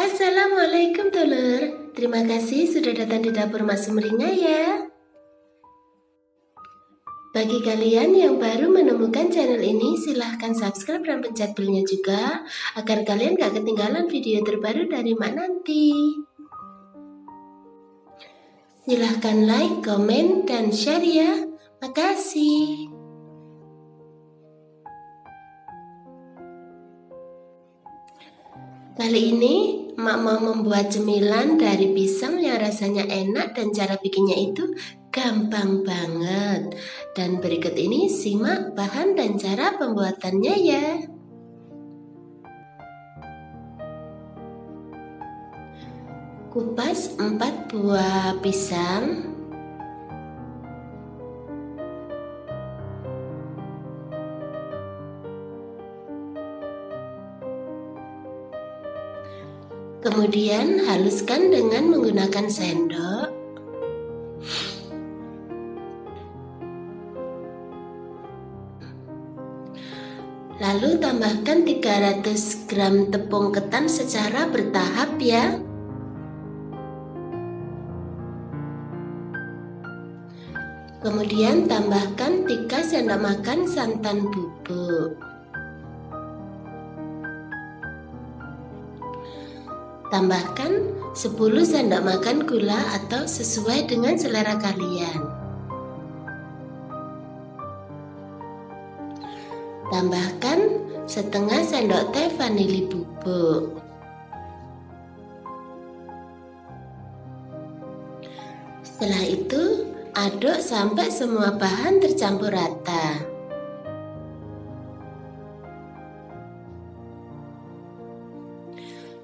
Assalamualaikum Dulur. Terima kasih sudah datang di dapur Mak Sumringah ya. Bagi kalian yang baru menemukan channel ini, silahkan subscribe dan pencet belnya juga agar kalian gak ketinggalan video terbaru dari Mak nanti. Silahkan like, komen, dan share ya. Makasih. Kali ini Mak mau membuat cemilan dari pisang yang rasanya enak dan cara bikinnya itu gampang banget. Dan berikut ini simak bahan dan cara pembuatannya ya. Kupas 4 buah pisang. Kemudian haluskan dengan menggunakan sendok. Lalu tambahkan 300 gram tepung ketan secara bertahap ya. Kemudian tambahkan 3 sendok makan santan bubuk. Tambahkan 10 sendok makan gula atau sesuai dengan selera kalian. Tambahkan setengah sendok teh vanili bubuk. Setelah itu, aduk sampai semua bahan tercampur rata.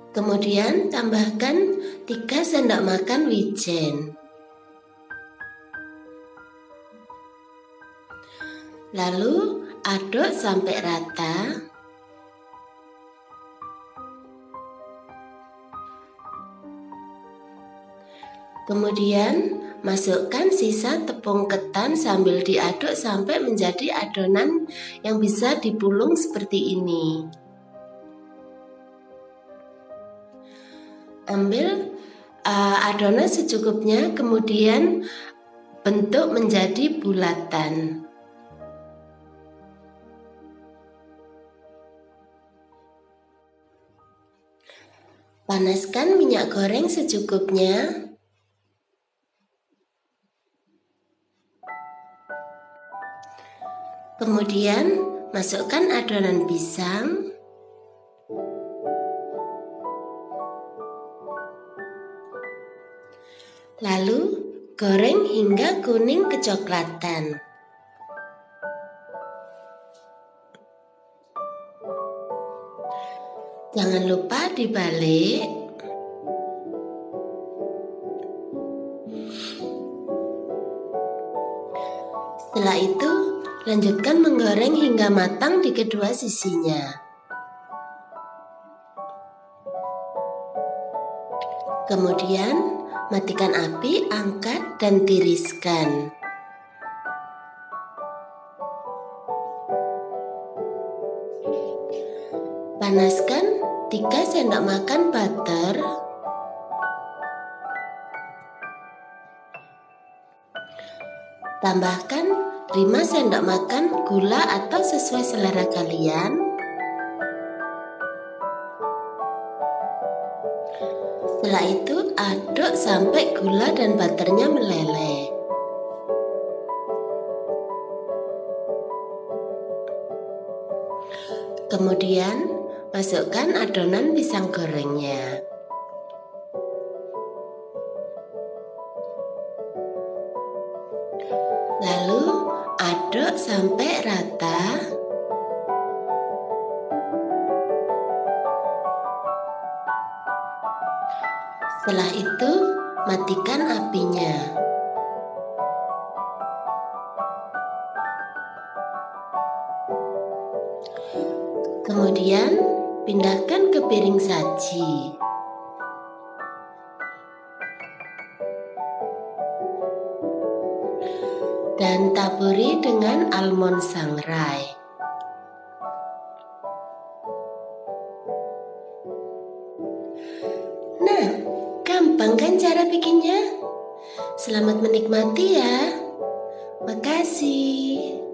Kemudian tambahkan 3 sendok makan wijen. Lalu aduk sampai rata. Kemudian masukkan sisa tepung ketan sambil diaduk sampai menjadi adonan yang bisa dipulung seperti ini. Ambil adonan secukupnya, kemudian bentuk menjadi bulatan. Panaskan minyak goreng secukupnya. Kemudian masukkan adonan pisang. Lalu goreng hingga kuning kecoklatan. Jangan lupa dibalik. Setelah itu, lanjutkan menggoreng hingga matang di kedua sisinya. Kemudian matikan api, angkat, dan tiriskan. Panaskan 3 sendok makan butter. Tambahkan 5 sendok makan gula atau sesuai selera kalian. Setelah itu aduk sampai gula dan butternya meleleh. Kemudian masukkan adonan pisang gorengnya. Lalu aduk sampai rata. Setelah itu, matikan apinya. Kemudian, pindahkan ke piring saji. Dan taburi dengan almond sangrai. Gampang kan cara bikinnya? Selamat menikmati ya. Makasih.